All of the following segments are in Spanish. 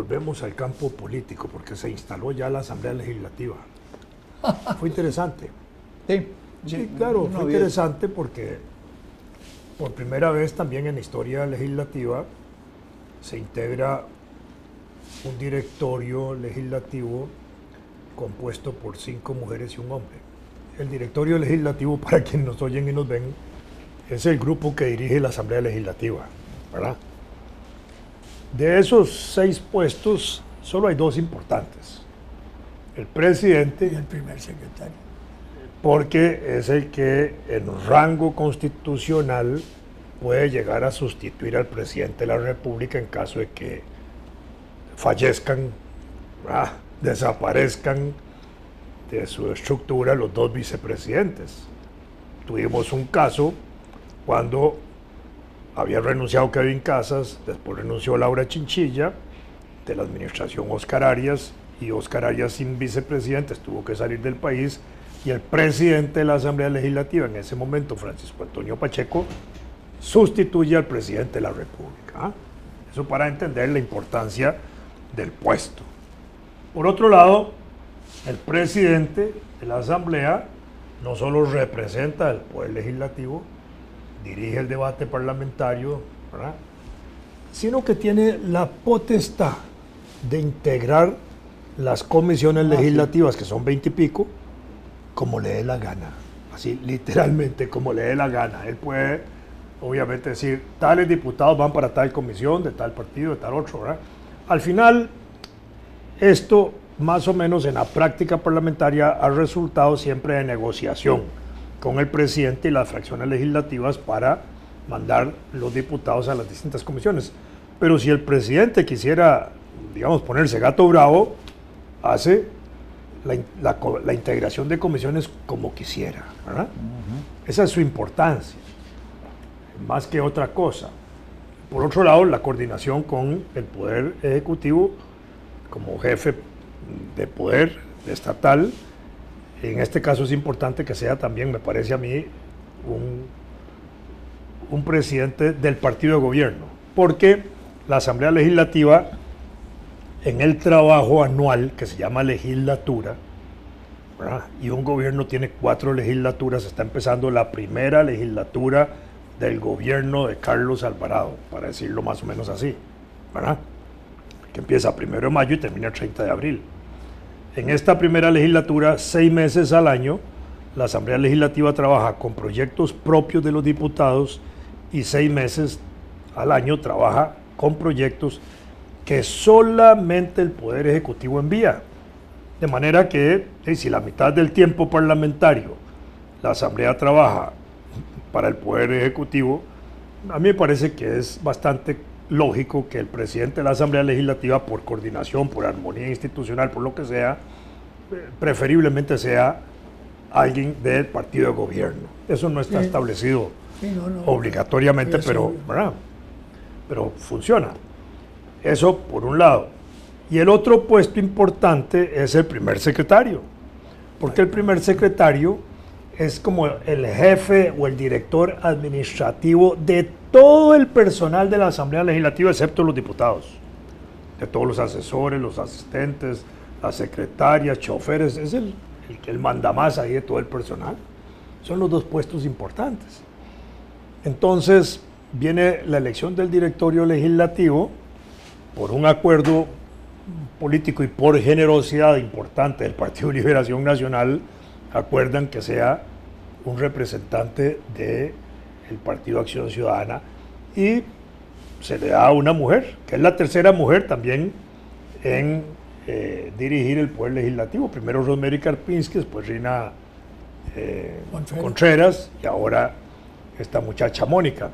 volvemos al campo político, porque se instaló ya la Asamblea Legislativa. Fue interesante. Sí, Sí, claro, fue interesante porque por primera vez también en la historia legislativa se integra un directorio legislativo compuesto por 5 mujeres y un hombre. El directorio legislativo, para quienes nos oyen y nos ven, es el grupo que dirige la Asamblea Legislativa, ¿verdad? De esos 6 puestos, solo hay 2 importantes. El presidente Y el primer secretario. porque es el que en rango constitucional puede llegar a sustituir al presidente de la República en caso de que fallezcan, desaparezcan de su estructura los 2 vicepresidentes. Tuvimos un caso cuando había renunciado Kevin Casas, después renunció Laura Chinchilla, de la administración Óscar Arias, y Óscar Arias sin vicepresidentes tuvo que salir del país, y el presidente de la Asamblea Legislativa en ese momento, Francisco Antonio Pacheco, sustituye al presidente de la República. Eso para entender la importancia del puesto. Por otro lado, el presidente de la Asamblea no solo representa al Poder Legislativo, dirige el debate parlamentario, ¿verdad?, sino que tiene la potestad de integrar las comisiones legislativas, que son 20 y pico, como le dé la gana, así literalmente como le dé la gana. Él puede obviamente decir, tales diputados van para tal comisión, de tal partido, de tal otro, ¿verdad? Al final, esto más o menos en la práctica parlamentaria ha resultado siempre de negociación con el presidente y las fracciones legislativas para mandar los diputados a las distintas comisiones. Pero si el presidente quisiera, digamos, ponerse gato bravo, hace la integración de comisiones como quisiera, ¿verdad? Esa es su importancia, más que otra cosa. Por otro lado, la coordinación con el Poder Ejecutivo como jefe de poder estatal. En este caso es importante que sea también, me parece a mí, un presidente del partido de gobierno, porque la Asamblea Legislativa, en el trabajo anual que se llama legislatura, ¿verdad?, y un gobierno tiene 4 legislaturas, está empezando la primera legislatura del gobierno de Carlos Alvarado, para decirlo más o menos así, ¿verdad?, que empieza 1 de mayo y termina el 30 de abril. En esta primera legislatura, 6 meses al año, la Asamblea Legislativa trabaja con proyectos propios de los diputados y 6 meses al año trabaja con proyectos que solamente el Poder Ejecutivo envía. De manera que, si la mitad del tiempo parlamentario la Asamblea trabaja para el Poder Ejecutivo, a mí me parece que es bastante lógico que el presidente de la Asamblea Legislativa, por coordinación, por armonía institucional, por lo que sea, preferiblemente sea alguien del partido de gobierno. Eso no está establecido obligatoriamente, pero, ¿verdad?, pero funciona. Eso por un lado. Y el otro puesto importante es el primer secretario, porque el primer secretario es como el jefe o el director administrativo de todo el personal de la Asamblea Legislativa, excepto los diputados, de todos los asesores, los asistentes, las secretarias, choferes. Es el mandamás ahí de todo el personal. Son los 2 puestos importantes. Entonces viene la elección del directorio legislativo por un acuerdo político y por generosidad importante del Partido de Liberación Nacional. Acuerdan que sea un representante del Partido Acción Ciudadana y se le da a una mujer, que es la tercera mujer también en dirigir el Poder Legislativo. Primero Rosemary Karpinski, después Rina Contreras y ahora esta muchacha Mónica,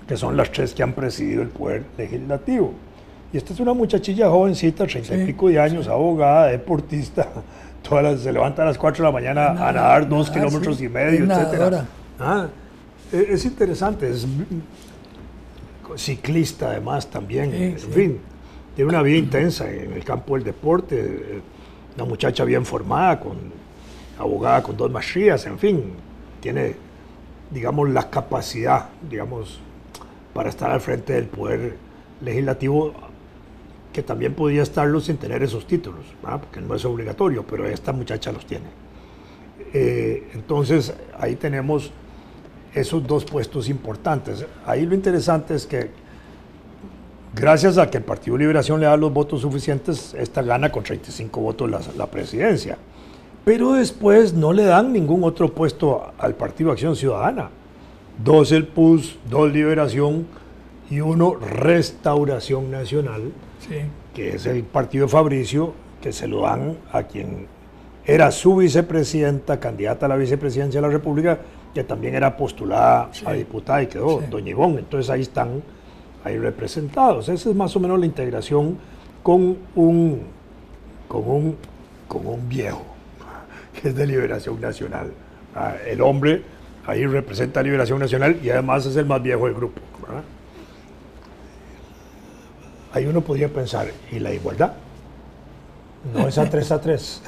que son las 3 que han presidido el Poder Legislativo. Y esta es una muchachilla jovencita, 30 y pico de años, abogada, deportista. Se levanta a las 4 de la mañana a nadar 2 kilómetros y medio, etc. Es interesante, es ciclista además también, en fin, tiene una vida intensa en el campo del deporte, una muchacha bien formada, abogada con 2 maestrías, en fin, tiene, digamos, la capacidad, digamos, para estar al frente del Poder Legislativo, que también podía estarlo sin tener esos títulos, ¿verdad? Porque no es obligatorio, pero esta muchacha los tiene. Entonces, ahí tenemos esos dos puestos importantes. Ahí lo interesante es que, gracias a que el Partido Liberación le da los votos suficientes, esta gana con 35 votos la presidencia. Pero después no le dan ningún otro puesto al Partido Acción Ciudadana. 2 el PUS, 2 Liberación y 1 Restauración Nacional, Sí. que es el partido de Fabricio, que se lo dan a quien era su vicepresidenta, candidata a la vicepresidencia de la República, que también era postulada a diputada y quedó, doña Ivonne. Entonces ahí están ahí representados. Esa es más o menos la integración con un viejo, que es de Liberación Nacional. El hombre ahí representa a Liberación Nacional y además es el más viejo del grupo, ¿verdad? Ahí uno podría pensar, ¿y la igualdad? No es a 3.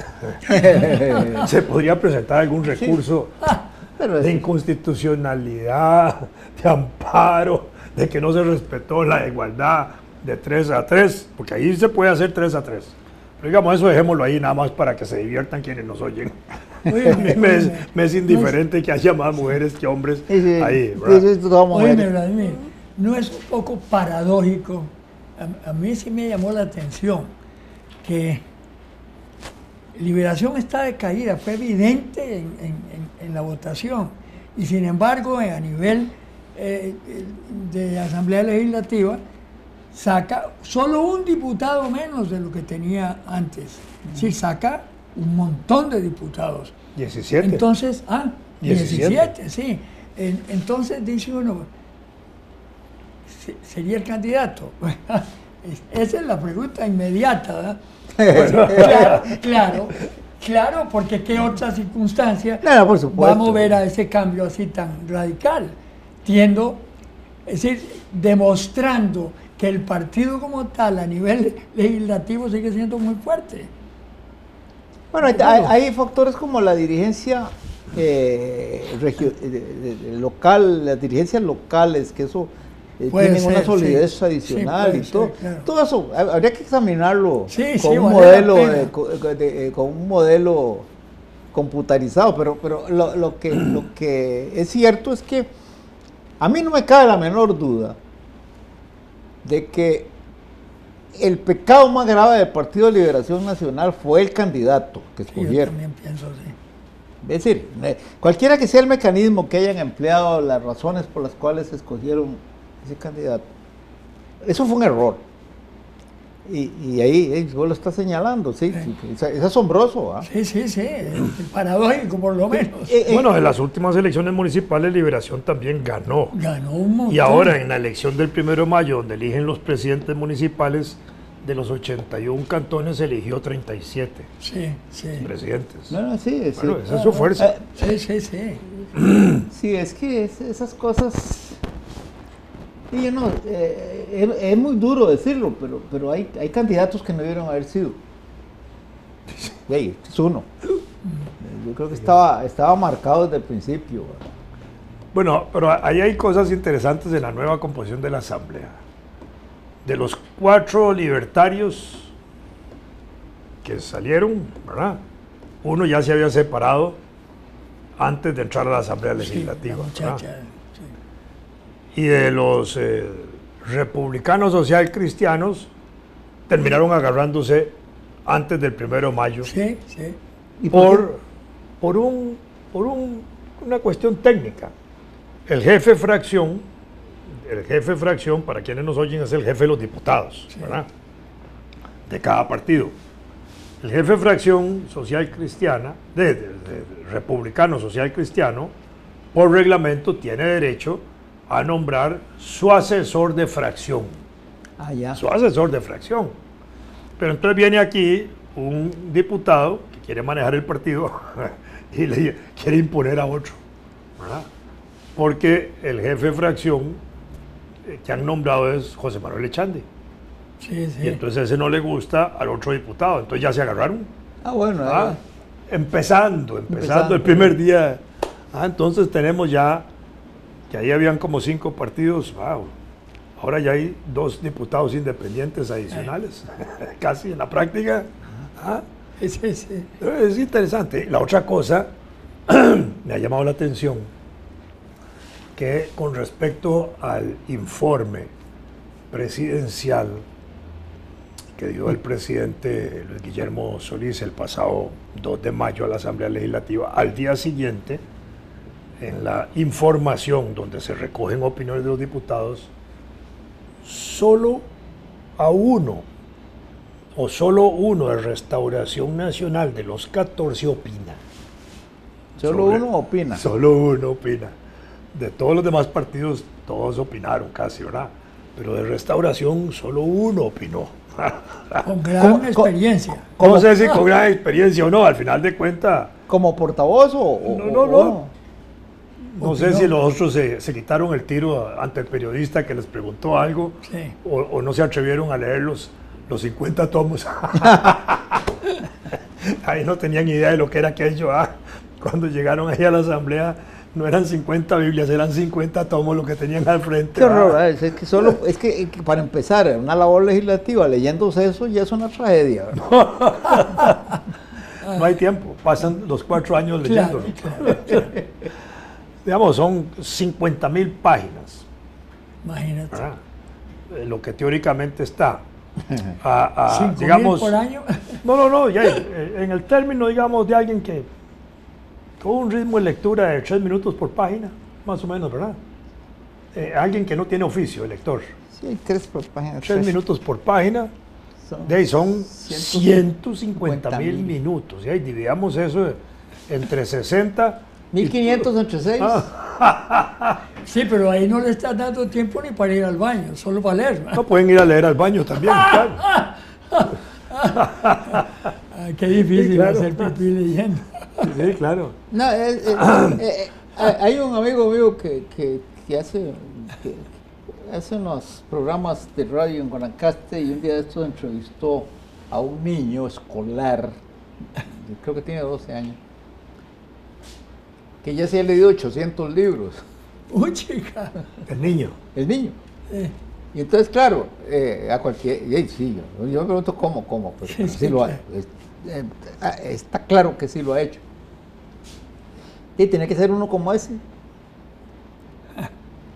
Se podría presentar algún recurso de inconstitucionalidad, de amparo, de que no se respetó la igualdad de 3-3, porque ahí se puede hacer 3-3. Pero digamos, eso dejémoslo ahí nada más para que se diviertan quienes nos oyen. Oye, A mí me es indiferente que haya más mujeres que hombres ahí, Oye, Vladimir, ¿no es un poco paradójico? A mí sí me llamó la atención que Liberación está decaída, fue evidente en la votación, y sin embargo a nivel de Asamblea Legislativa saca solo un diputado menos de lo que tenía antes. Sí, saca un montón de diputados. 17. Entonces, 17, sí. Entonces dice uno, ¿sería el candidato? Esa es la pregunta inmediata, ¿verdad? Claro, porque qué otra circunstancia por supuesto, va a mover a ese cambio así tan radical, es decir, demostrando que el partido como tal a nivel legislativo sigue siendo muy fuerte. Bueno, hay factores como la dirigencia local, las dirigencias locales, que eso tienen una solidez adicional y todo. Claro. Todo eso habría que examinarlo con un modelo computarizado, pero lo que es cierto es que a mí no me cabe la menor duda de que el pecado más grave del Partido de Liberación Nacional fue el candidato que escogieron. Yo también pienso así. Es decir, cualquiera que sea el mecanismo que hayan empleado, las razones por las cuales escogieron ese candidato, eso fue un error. Y ahí vos lo estás señalando, sí. Es asombroso. Sí, es paradójico por lo menos. Bueno, en las últimas elecciones municipales Liberación también ganó. Ganó un montón. Y ahora en la elección del 1 de mayo, donde eligen los presidentes municipales, de los 81 cantones se eligió 37 presidentes. Bueno, esa es su fuerza. Sí, es que esas cosas... Y es muy duro decirlo, pero hay candidatos que no debieron haber sido. Este es uno. Yo creo que estaba marcado desde el principio. Bueno, pero ahí hay cosas interesantes en la nueva composición de la Asamblea. De los 4 libertarios que salieron, ¿verdad? Uno ya se había separado antes de entrar a la Asamblea Legislativa. Y de los republicanos social cristianos terminaron agarrándose antes del 1 de mayo. ¿Y por una cuestión técnica. El jefe de fracción, para quienes nos oyen, es el jefe de los diputados, ¿verdad? De cada partido. El jefe de fracción social cristiana, de republicano social cristiano, por reglamento tiene derecho a nombrar su asesor de fracción. Su asesor de fracción. Pero entonces viene aquí un diputado que quiere manejar el partido y le quiere imponer a otro, ¿verdad? Porque el jefe de fracción que han nombrado es José Manuel Echandi. Y entonces ese no le gusta al otro diputado. Entonces ya se agarraron. Empezando el primer día. Entonces tenemos ya que ahí habían como 5 partidos, Ahora ya hay 2 diputados independientes adicionales, casi en la práctica. ¿Ah? Es interesante. La otra cosa, me ha llamado la atención, que con respecto al informe presidencial que dio el presidente Luis Guillermo Solís el pasado 2 de mayo a la Asamblea Legislativa, al día siguiente, en la información donde se recogen opiniones de los diputados, solo uno de Restauración Nacional de los 14 opina. Solo uno opina. Solo uno opina. De todos los demás partidos, todos opinaron casi, ¿verdad? Pero de Restauración, solo uno opinó. Con gran experiencia. No sé si con gran experiencia o no, al final de cuentas. ¿Como portavoz o No. No sé si los otros se quitaron el tiro ante el periodista que les preguntó algo, sí, o no se atrevieron a leer los 50 tomos. Ahí no tenían idea de lo que era aquello. Cuando llegaron ahí a la asamblea, no eran 50 Biblias, eran 50 tomos lo que tenían al frente. Qué horror, es que para empezar, una labor legislativa leyéndose eso ya es una tragedia. No hay tiempo, pasan los 4 años leyéndolo. Claro. Digamos, son 50.000 páginas. Imagínate. Lo que teóricamente está. 5.000 digamos, por año. No, ya en el término, digamos, de alguien que con un ritmo de lectura de 3 minutos por página, más o menos, ¿verdad? Alguien que no tiene oficio, el lector. Sí, 3 por página. 3 minutos por página, de ahí son 150.000 minutos. Y ahí dividamos eso entre 60. 1500 entre 6. Sí, pero ahí no le estás dando tiempo ni para ir al baño, solo para leer. No pueden ir a leer al baño también, claro. Qué difícil, sí, claro, hacer pipí leyendo. Sí, claro. No, hay un amigo mío que hace unos programas de radio en Guanacaste, y un día de estos entrevistó a un niño escolar, creo que tiene 12 años, que ya se ha leído 800 libros. Uy, chica. El niño. Y entonces, claro, a cualquier... Sí, yo me pregunto cómo, pero sí lo ha, está claro que sí lo ha hecho. Y tiene que ser uno como ese.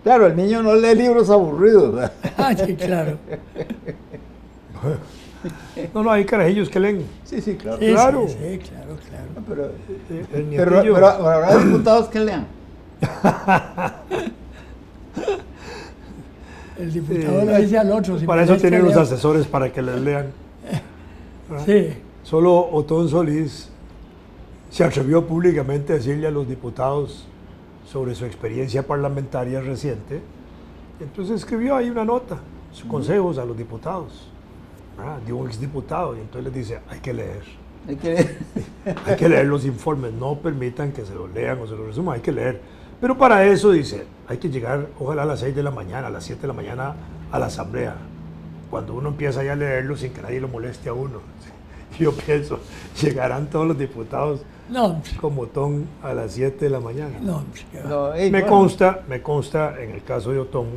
Claro, el niño no lee libros aburridos, ¿verdad? Sí, claro. No, hay carajillos que leen. Sí, claro. Sí, claro. Sí, claro. Pero habrá diputados que lean. El diputado le dice al otro. Si para eso tienen los asesores para que les lean. Sí. Solo Otón Solís se atrevió públicamente a decirle a los diputados sobre su experiencia parlamentaria reciente. Entonces escribió ahí una nota, sus consejos a los diputados. De un exdiputado, y entonces les dice, hay que leer. Hay que leer los informes, no permitan que se los lean o se los resuman, hay que leer. Pero para eso, dice, hay que llegar, ojalá a las 6 de la mañana, a las 7 de la mañana a la asamblea, cuando uno empieza ya a leerlo sin que nadie lo moleste a uno. Yo pienso, llegarán todos los diputados como Otón a las 7 de la mañana. Me consta en el caso de Otón,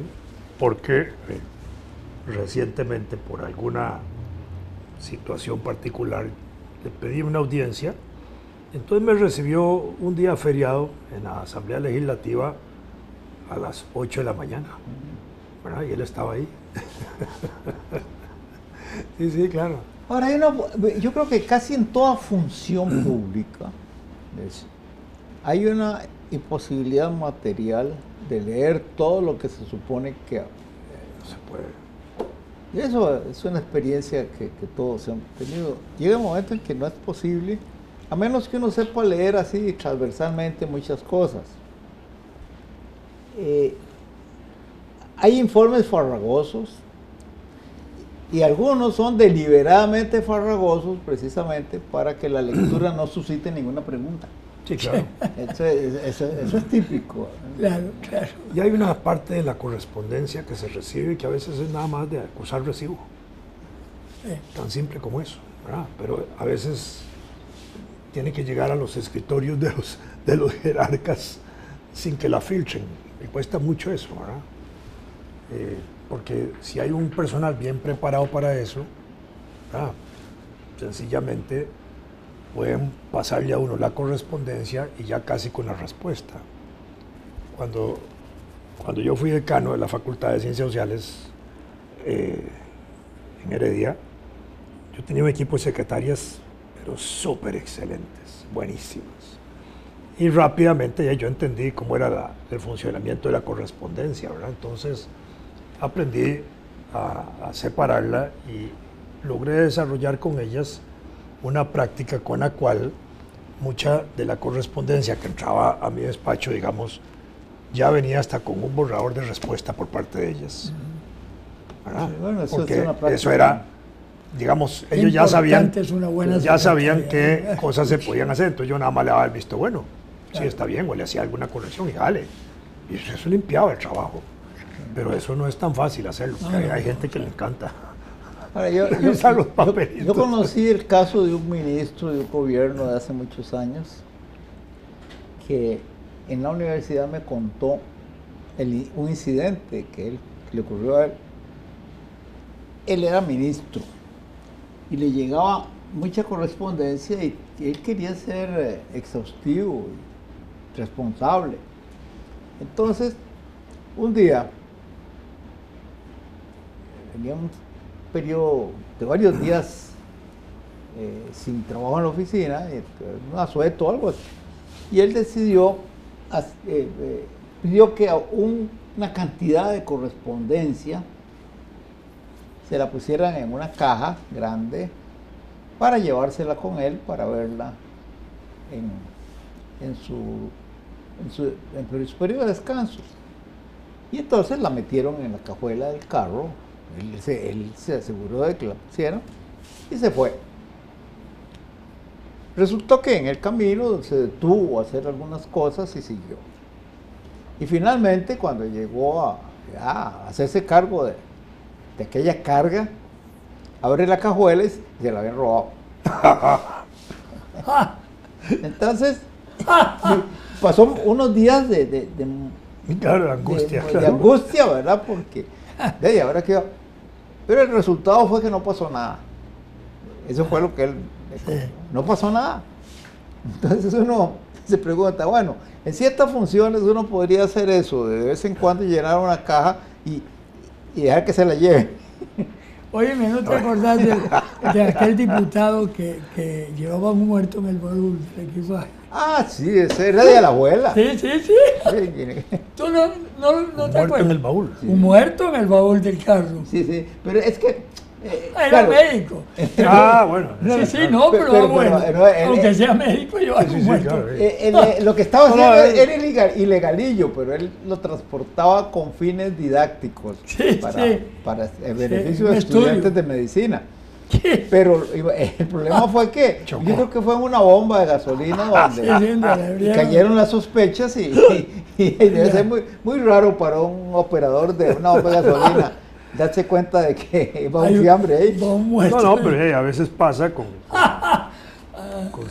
porque recientemente, por alguna situación particular, le pedí una audiencia. Entonces me recibió un día feriado en la Asamblea Legislativa a las 8 de la mañana. ¿Verdad? Y él estaba ahí. Sí, claro. Ahora, yo creo que casi en toda función pública hay una imposibilidad material de leer todo lo que se supone que no se puede. Y eso es una experiencia que todos hemos tenido. Llega un momento en que no es posible, a menos que uno sepa leer así transversalmente muchas cosas. Hay informes farragosos, y algunos son deliberadamente farragosos precisamente para que la lectura no suscite ninguna pregunta. Sí, claro. Eso es típico. Claro. Y hay una parte de la correspondencia que se recibe que a veces es nada más de acusar recibo. Tan simple como eso, ¿verdad? Pero a veces tiene que llegar a los escritorios de los jerarcas sin que la filtren. Me cuesta mucho eso, ¿verdad? porque si hay un personal bien preparado para eso, sencillamente pueden pasarle a uno la correspondencia y ya casi con la respuesta. Cuando yo fui decano de la Facultad de Ciencias Sociales en Heredia, yo tenía un equipo de secretarias, pero súper excelentes, buenísimas. Y rápidamente ya yo entendí cómo era el funcionamiento de la correspondencia, ¿verdad? Entonces aprendí a separarla y logré desarrollar con ellas una práctica con la cual mucha de la correspondencia que entraba a mi despacho, digamos, ya venía hasta con un borrador de respuesta por parte de ellas. ¿Verdad? Sí, bueno, eso porque es una práctica. eso era, digamos, ellos ya sabían, Es una buena ya sabían secretaria. qué cosas se podían hacer, entonces yo nada más le daba el visto bueno. Sí, está bien, o le hacía alguna corrección y dale. Y eso limpiaba el trabajo. Pero eso no es tan fácil hacerlo, porque hay gente que le encanta. Ahora, Usar los papelitos. yo conocí el caso de un ministro de un gobierno de hace muchos años que en la universidad me contó un incidente que le ocurrió a él. Él era ministro y le llegaba mucha correspondencia y él quería ser exhaustivo y responsable. Entonces, un día, tenía un periodo de varios días sin trabajo en la oficina, un asueto o algo así, y él decidió, pidió que una cantidad de correspondencia se la pusieran en una caja grande para llevársela con él para verla en su periodo de descanso. Y entonces la metieron en la cajuela del carro, él se aseguró de que la pusieran y se fue. Resultó que en el camino se detuvo a hacer algunas cosas y siguió. Y finalmente, cuando llegó a hacerse cargo de aquella carga, abre la cajuela y se la habían robado. Entonces, pasó unos días Claro, de angustia. de angustia, ¿verdad? Porque, ¿y ahora qué va? Pero el resultado fue que no pasó nada. Eso fue lo que él me contó. No pasó nada. Entonces uno se pregunta, bueno, en ciertas funciones uno podría hacer eso, de vez en cuando llenar una caja y dejar que se la lleve. Óyeme, ¿no te acordás de aquel diputado que llevaba un muerto en el baúl del equipaje? Ah, sí, ese era de la abuela. Sí. Sí, ¿Tú no te Muerto acuerdas? en el baúl. Un muerto en el baúl del carro. sí, pero es que... Era claro, médico. Bueno. Sí, pero bueno. Aunque sea médico, lleva Sí, un sí, muerto. claro. lo que estaba haciendo No, era ilegalillo, pero él lo transportaba con fines didácticos para el beneficio un de estudiantes estudio. de medicina. ¿Qué? Pero el problema fue que Chocó. yo creo que fue en una bomba de gasolina donde cayeron las sospechas y debe ser muy raro para un operador de una bomba de gasolina darse cuenta de que va un fiambre ahí. Va un muerto. No, pero a veces pasa con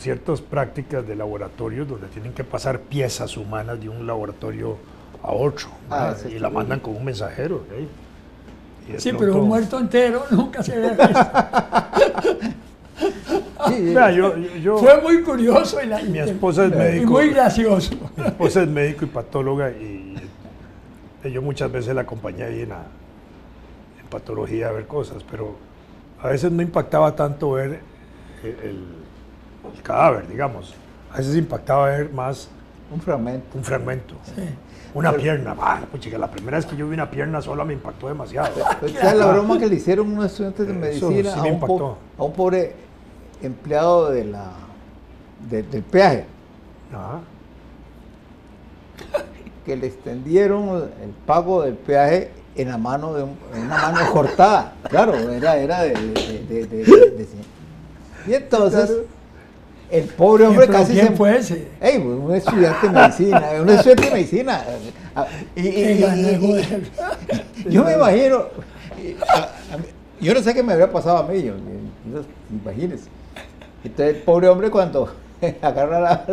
ciertas prácticas de laboratorios donde tienen que pasar piezas humanas de un laboratorio a otro, ¿verdad? Sí, y la mandan con un mensajero. Y de Sí, pronto- pero un muerto entero nunca se había visto. Vea, yo- Fue muy curioso Mi esposa es médico. y muy gracioso. Mi esposa es médico y patóloga y yo muchas veces la acompañé ahí en patología a ver cosas, pero a veces no impactaba tanto ver el cadáver, digamos. A veces impactaba ver más Un fragmento. un fragmento, Sí. una pierna. Puchica, la primera vez que yo vi una pierna sola me impactó demasiado. ¿Sabes la broma que le hicieron unos estudiantes de Eso medicina sí me impactó. a un pobre empleado del peaje? Ajá. Que le extendieron el pago del peaje en la mano en una mano cortada. Claro, era de y entonces el pobre hombre ¿Pero casi quién fue ese? ¡Ey! Un estudiante de medicina, un estudiante de medicina. Que ganó él. Yo me imagino, yo no sé qué me habría pasado a mí, imagínense. Entonces el pobre hombre cuando agarra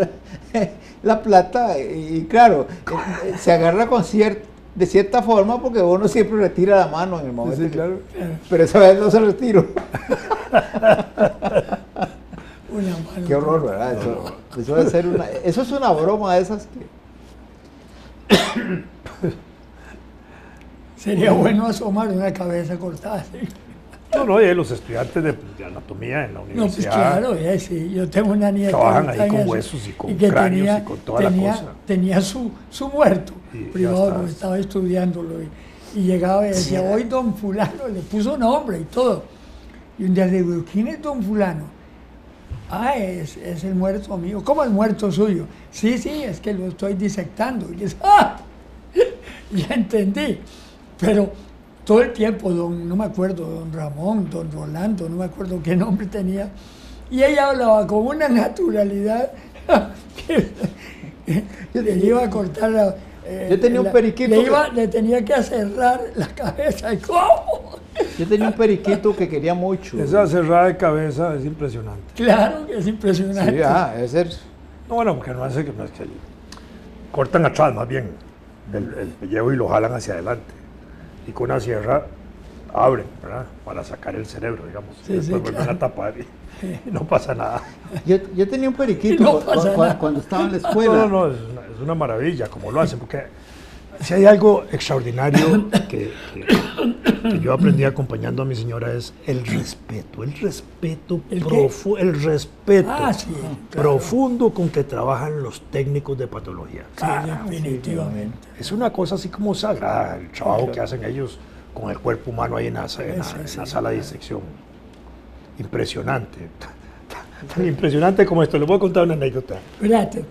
la plata, y claro, se agarra con de cierta forma, porque uno siempre retira la mano en el momento. Sí, claro. Pero esa vez no se retiró. Una mano. Qué horror, ¿verdad? Eso debe ser eso es una broma de esas que... Sería bueno asomar una cabeza cortada. ¿Sí? No, y los estudiantes de anatomía en la No, pues universidad claro, sí. Yo tengo una nieta. trabajan que ahí está en con eso, huesos y con que cráneos y con toda la cosa. Tenía su muerto Y ya privado, está. porque estaba estudiándolo. Y llegaba y decía, Sí. hoy don fulano, le puso nombre y todo. Y un día le digo, ¿quién es don fulano? Ah, es el muerto mío. ¿Cómo el muerto suyo? Sí, es que lo estoy disectando. Y es, ¡ah! Ya entendí. Pero todo el tiempo, no me acuerdo, don Ramón, don Rolando, no me acuerdo qué nombre tenía. Y ella hablaba con una naturalidad que le iba a cortar la... Yo tenía un periquito Le tenía que cerrar la cabeza. ¿Y cómo? Yo tenía un periquito que quería mucho. Esa cerrada de cabeza es impresionante. Claro que es impresionante. Sí, debe ser... No, bueno, porque no es que cortan atrás más bien el pellejo y lo jalan hacia adelante. Y con una sierra abren, ¿verdad? Para sacar el cerebro, digamos. Sí, Después sí, vuelven claro. a tapar y no pasa nada. Yo tenía un periquito No pasa nada. cuando estaba en la escuela. No, es una maravilla como lo hacen, porque si hay algo extraordinario que yo aprendí acompañando a mi señora es el respeto ¿El qué? el respeto Ah, sí, claro. profundo con que trabajan los técnicos de patología. Sí, definitivamente. Es una cosa así como sagrada, el trabajo que hacen ellos con el cuerpo humano ahí en la sala de disección. Impresionante. Tan impresionante como esto. Les voy a contar una anécdota. Espérate.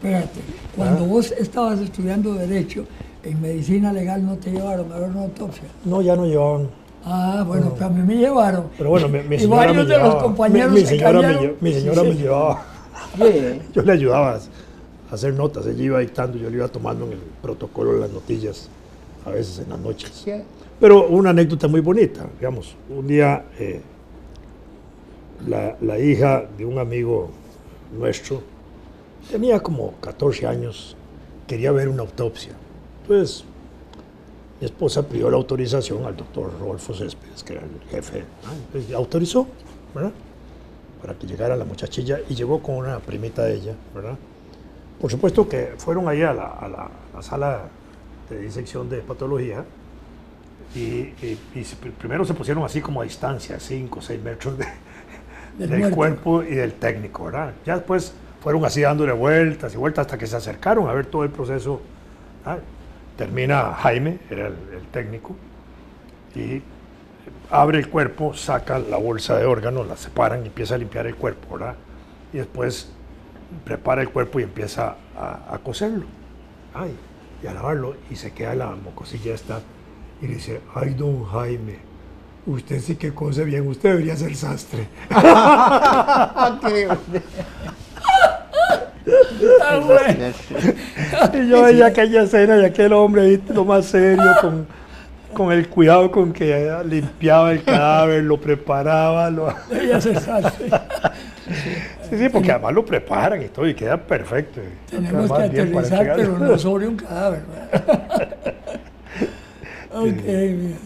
Cuando vos estabas estudiando Derecho, en Medicina Legal no te llevaron a ver una autopsia. No, ya no llevaban. Ah, bueno, pues a mí me llevaron. Pero bueno, mi Y señora varios me de los llevaba. compañeros Mi se señora, cayeron. mi señora Sí, me sí. llevaba. Bien. Yo le ayudaba a hacer notas. Ella iba dictando, yo le iba tomando en el protocolo las notillas, a veces en las noches. ¿Qué? Pero una anécdota muy bonita, digamos. Un día la hija de un amigo nuestro tenía como 14 años, quería ver una autopsia. Entonces, mi esposa pidió la autorización al doctor Rodolfo Céspedes, que era el jefe. Entonces, autorizó, ¿verdad? Para que llegara la muchachilla y llegó con una primita de ella, ¿verdad? Por supuesto que fueron ahí a la sala de disección de patología primero se pusieron así como a distancia, 5 o 6 metros del muerto. cuerpo y del técnico, ¿verdad? Ya después fueron así dándole vueltas y vueltas hasta que se acercaron a ver todo el proceso. Termina Jaime, era el técnico, y abre el cuerpo, saca la bolsa de órganos, la separan y empieza a limpiar el cuerpo, ¿verdad? Y después prepara el cuerpo y empieza a coserlo, y a lavarlo, y se queda la mocosilla esta y dice, ay, don Jaime, usted sí que cose bien, usted debería ser sastre. Qué- Ah, bueno. Y yo veía aquella escena y aquel hombre ahí, lo más serio, con el cuidado con que limpiaba el cadáver, lo preparaba. Debía ser sastre. Sí, porque además lo preparan y todo y queda perfecto. Tenemos que Además, bien para aterrizar, entregarlo. pero no sobre un cadáver, ¿verdad? Ok, bien.